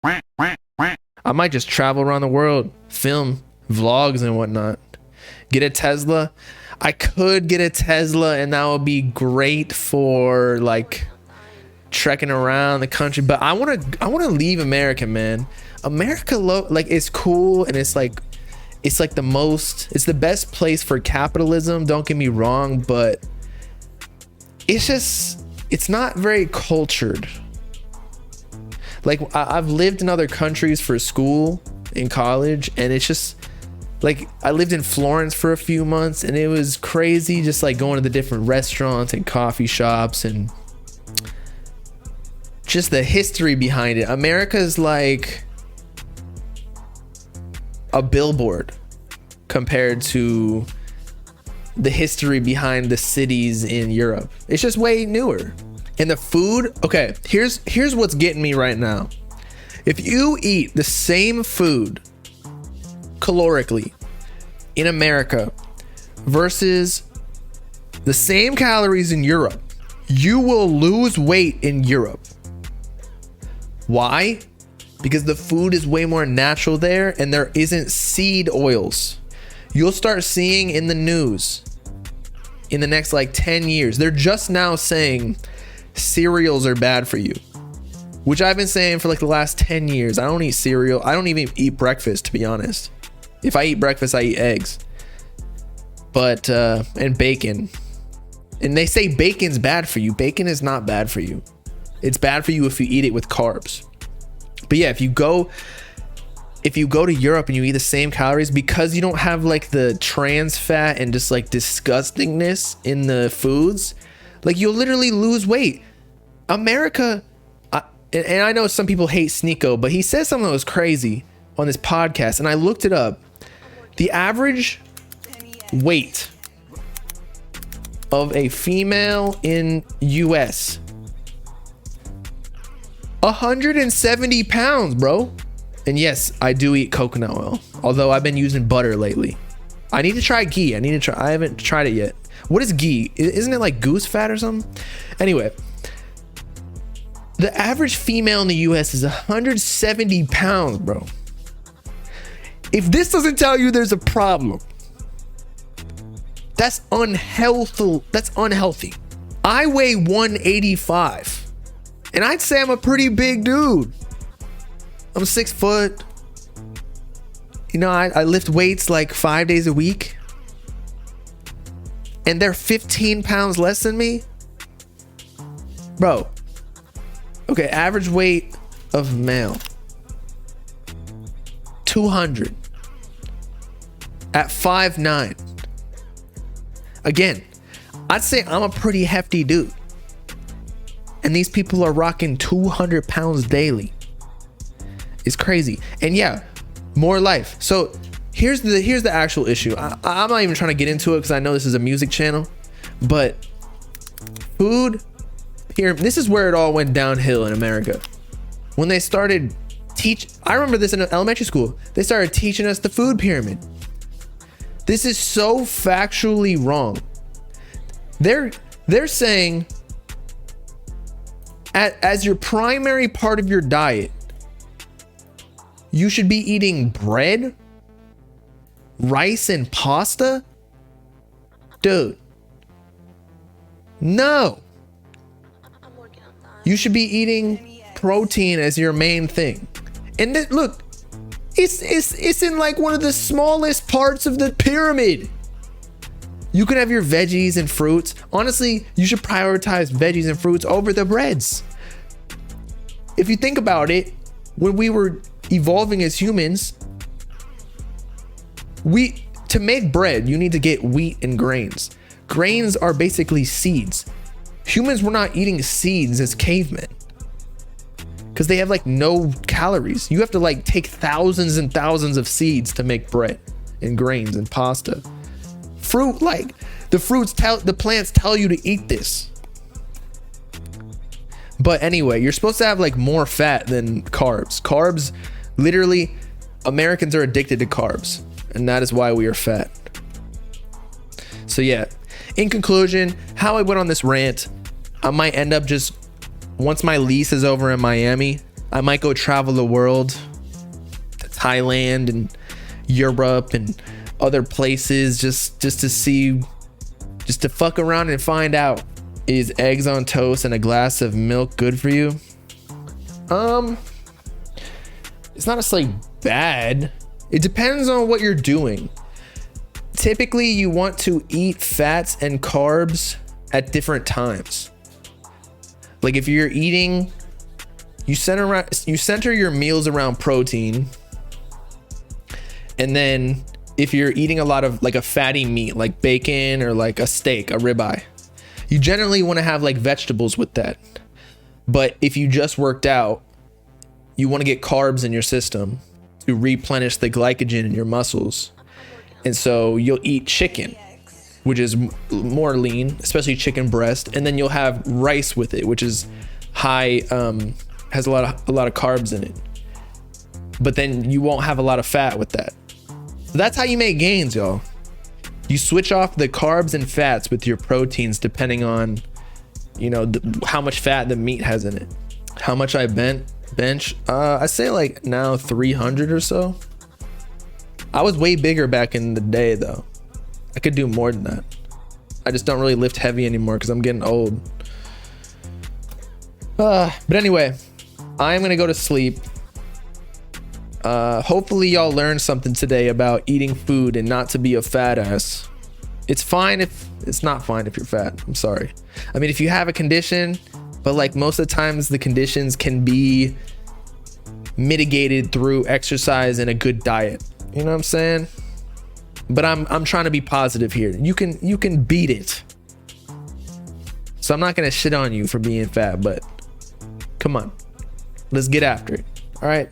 I might just travel around the world, film vlogs and whatnot. Get a Tesla. I could get a Tesla and that would be great for like trekking around the country, but I want to leave America, man. America like it's cool and it's like it's the best place for capitalism, don't get me wrong, but it's not very cultured. Like I've lived in other countries for school in college, and it's just like I lived in Florence for a few months and it was crazy, just like going to the different restaurants and coffee shops and just the history behind it. America's like a billboard compared to the history behind the cities in Europe. It's just way newer. And the food, okay, here's what's getting me right now. If you eat the same food calorically in America versus the same calories in Europe, you will lose weight in Europe. Why? Because the food is way more natural there and there isn't seed oils. You'll start seeing in the news in the next like 10 years, they're just now saying cereals are bad for you, which I've been saying for like the last 10 years. I don't eat cereal. I don't even eat breakfast, to be honest. If I eat breakfast, I eat eggs, but and bacon. And they say bacon's bad for you. Bacon is not bad for you. It's bad for you if you eat it with carbs. But yeah, if you go to Europe and you eat the same calories, because you don't have like the trans fat and just like disgustingness in the foods, like you'll literally lose weight. America, and I know some people hate Sneeko, but he said something that was crazy on this podcast, and I looked it up. The average weight of a female in US, 170 pounds, bro. And yes, I do eat coconut oil, although I've been using butter lately. I need to try ghee. I haven't tried it yet. What is ghee? Isn't it like goose fat or something? Anyway, the average female in the US is 170 pounds, bro. If this doesn't tell you there's a problem, that's unhealthy. That's unhealthy. I weigh 185, and I'd say I'm a pretty big dude. I'm 6 foot. You know, I lift weights like 5 days a week, and they're 15 pounds less than me, bro. Okay, average weight of male, 200 at 5'9". Again, I'd say I'm a pretty hefty dude, and these people are rocking 200 pounds daily. It's crazy. And yeah, more life. So here's the actual issue. I'm not even trying to get into it because I know this is a music channel, but food here, this is where it all went downhill in America. When they started I remember this in elementary school. They started teaching us the food pyramid. This is so factually wrong. They're saying as your primary part of your diet, you should be eating bread, rice, and pasta? Dude. No. You should be eating protein as your main thing. And look, it's in like one of the smallest parts of the pyramid. You can have your veggies and fruits. Honestly, you should prioritize veggies and fruits over the breads. If you think about it, when we were evolving as humans, to make bread, you need to get wheat and grains. Grains are basically seeds. Humans were not eating seeds as cavemen because they have like no calories. You have to like take thousands and thousands of seeds to make bread and grains and pasta. Fruit, like the plants tell you to eat this. But anyway, you're supposed to have like more fat than carbs. Carbs, literally, Americans are addicted to carbs, and that is why we are fat. So yeah, in conclusion, how I went on this rant, I might end up just, once my lease is over in Miami, I might go travel the world to Thailand and Europe and other places just to see, just to fuck around and find out, is eggs on toast and a glass of milk good for you? It's not necessarily bad. It depends on what you're doing. Typically, you want to eat fats and carbs at different times. Like if you're eating, you center your meals around protein. And then if you're eating a lot of like a fatty meat, like bacon or like a steak, a ribeye, you generally want to have like vegetables with that. But if you just worked out, you want to get carbs in your system to replenish the glycogen in your muscles. And so you'll eat chicken, which is more lean, especially chicken breast. And then you'll have rice with it, which is high, has a lot of carbs in it. But then you won't have a lot of fat with that. So that's how you make gains, y'all. You switch off the carbs and fats with your proteins, depending on, you know, how much fat the meat has in it. How much I bench? I say like now 300 or so. I was way bigger back in the day though. I could do more than that. I just don't really lift heavy anymore because I'm getting old. But anyway, I'm gonna go to sleep. Hopefully y'all learned something today about eating food and not to be a fat ass. It's fine if it's not fine if you're fat. I'm sorry. I mean, if you have a condition, but like most of the times the conditions can be mitigated through exercise and a good diet. You know what I'm saying? But I'm trying to be positive here. You can beat it. So I'm not gonna shit on you for being fat, but come on, let's get after it. All right.